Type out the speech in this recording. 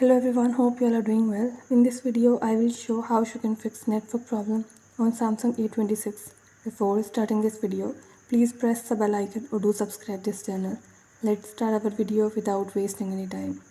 Hello everyone, hope you all are doing well. In this video, I will show how you can fix network problem on Samsung A26. Before starting this video, please press the bell icon or do subscribe this channel. Let's start our video without wasting any time.